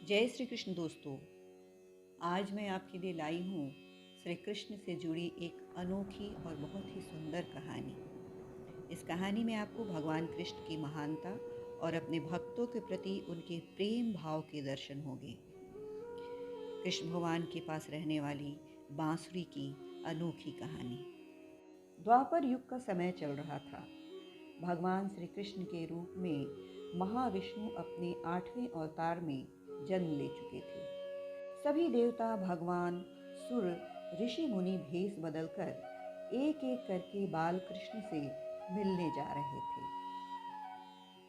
जय श्री कृष्ण दोस्तों। आज मैं आपके लिए लाई हूँ श्री कृष्ण से जुड़ी एक अनोखी और बहुत ही सुंदर कहानी। इस कहानी में आपको भगवान कृष्ण की महानता और अपने भक्तों के प्रति उनके प्रेम भाव के दर्शन होंगे। कृष्ण भगवान के पास रहने वाली बांसुरी की अनोखी कहानी। द्वापर युग का समय चल रहा था। भगवान श्री कृष्ण के रूप में महाविष्णु अपने 8वें अवतार में जन्म ले चुके थे। सभी देवता, भगवान, सुर, ऋषि मुनि भेष बदलकर एक एक करके बाल कृष्ण से मिलने जा रहे थे।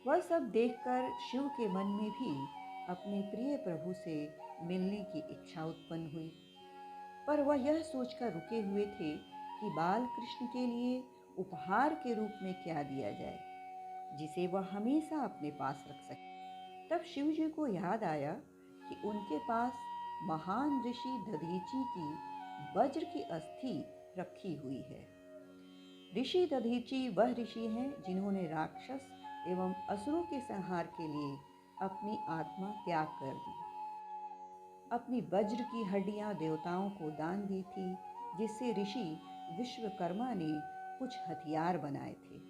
वह सब देखकर शिव के मन में भी अपने प्रिय प्रभु से मिलने की इच्छा उत्पन्न हुई, पर वह यह सोचकर रुके हुए थे कि बाल कृष्ण के लिए उपहार के रूप में क्या दिया जाए जिसे वह हमेशा अपने पास रख सके। तब शिव जी को याद आया कि उनके पास महान ऋषि दधीची की वज्र की अस्थि रखी हुई है। ऋषि दधीची वह ऋषि हैं जिन्होंने राक्षस एवं असुरों के संहार के लिए अपनी आत्मा त्याग कर दी। अपनी वज्र की हड्डियां देवताओं को दान दी थी, जिससे ऋषि विश्वकर्मा ने कुछ हथियार बनाए थे।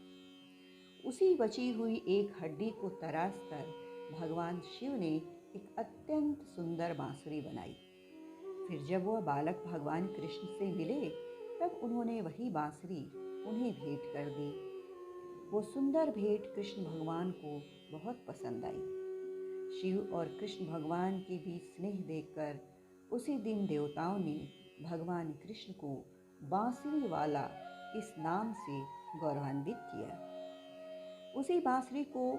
उसी बची हुई एक हड्डी को तराश कर भगवान शिव ने एक अत्यंत सुंदर बांसुरी बनाई। फिर जब वह बालक भगवान कृष्ण से मिले तब उन्होंने वही बांसुरी उन्हें भेंट कर दी। वो सुंदर भेंट कृष्ण भगवान को बहुत पसंद आई। शिव और कृष्ण भगवान के बीच स्नेह देखकर उसी दिन देवताओं ने भगवान कृष्ण को बांसुरी वाला इस नाम से गौरवान्वित किया। उसी बांसुरी को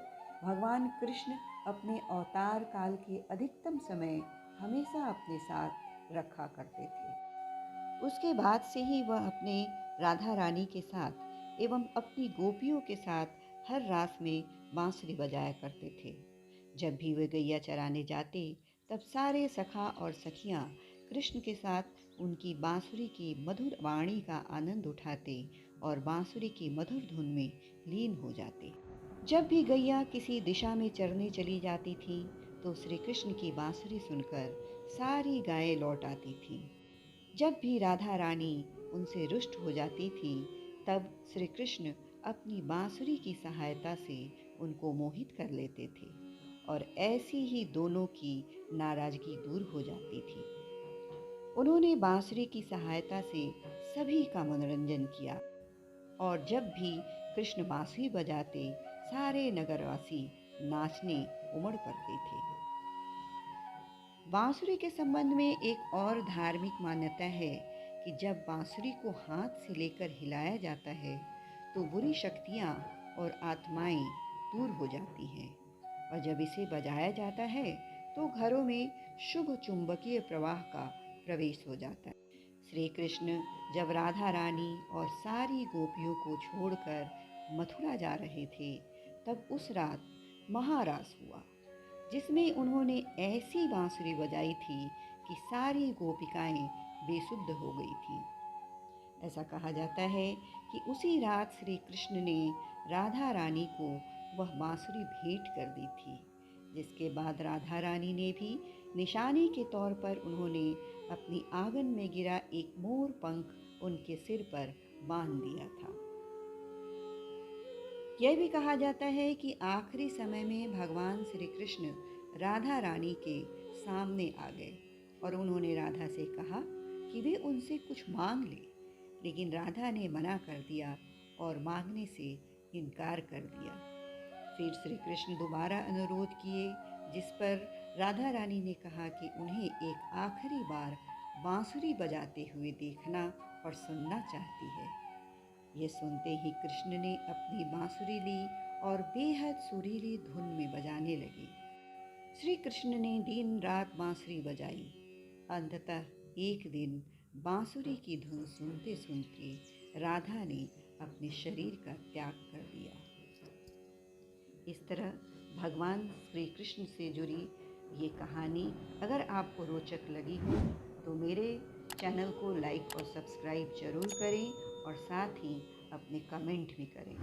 भगवान कृष्ण अपने अवतार काल के अधिकतम समय हमेशा अपने साथ रखा करते थे। उसके बाद से ही वह अपने राधा रानी के साथ एवं अपनी गोपियों के साथ हर रास में बांसुरी बजाया करते थे। जब भी वे गैया चराने जाते तब सारे सखा और सखियां कृष्ण के साथ उनकी बांसुरी की मधुर वाणी का आनंद उठाते और बांसुरी की मधुर धुन में लीन हो जाते। जब भी गैया किसी दिशा में चरने चली जाती थी तो श्री कृष्ण की बांसुरी सुनकर सारी गायें लौट आती थीं। जब भी राधा रानी उनसे रुष्ट हो जाती थी तब श्री कृष्ण अपनी बांसुरी की सहायता से उनको मोहित कर लेते थे और ऐसी ही दोनों की नाराजगी दूर हो जाती थी। उन्होंने बांसुरी की सहायता से सभी का मनोरंजन किया और जब भी कृष्ण बांसुरी बजाते सारे नगरवासी नाचने उमड़ पड़ते थे। बांसुरी के संबंध में एक और धार्मिक मान्यता है कि जब बांसुरी को हाथ से लेकर हिलाया जाता है तो बुरी शक्तियाँ और आत्माएं दूर हो जाती हैं और जब इसे बजाया जाता है तो घरों में शुभ चुंबकीय प्रवाह का प्रवेश हो जाता है। श्री कृष्ण जब राधा रानी और सारी गोपियों को छोड़कर मथुरा जा रहे थे तब उस रात महारास हुआ, जिसमें उन्होंने ऐसी बांसुरी बजाई थी कि सारी गोपिकाएं बेसुध हो गई थीं। ऐसा कहा जाता है कि उसी रात श्री कृष्ण ने राधा रानी को वह बांसुरी भेंट कर दी थी, जिसके बाद राधा रानी ने भी निशानी के तौर पर उन्होंने अपनी आंगन में गिरा एक मोर पंख उनके सिर पर बांध दिया था। यह भी कहा जाता है कि आखिरी समय में भगवान श्री कृष्ण राधा रानी के सामने आ गए और उन्होंने राधा से कहा कि वे उनसे कुछ मांग ले, लेकिन राधा ने मना कर दिया और मांगने से इनकार कर दिया। फिर श्री कृष्ण दोबारा अनुरोध किए, जिस पर राधा रानी ने कहा कि उन्हें एक आखिरी बार बांसुरी बजाते हुए देखना और सुनना चाहती है। यह सुनते ही कृष्ण ने अपनी बांसुरी ली और बेहद सुरीली धुन में बजाने लगे। श्री कृष्ण ने दिन रात बांसुरी बजाई। अंततः एक दिन बांसुरी की धुन सुनते सुनते राधा ने अपने शरीर का त्याग कर दिया। इस तरह भगवान श्री कृष्ण से जुड़ी ये कहानी अगर आपको रोचक लगी हो तो मेरे चैनल को लाइक और सब्सक्राइब जरूर करें और साथ ही अपने कमेंट भी करें।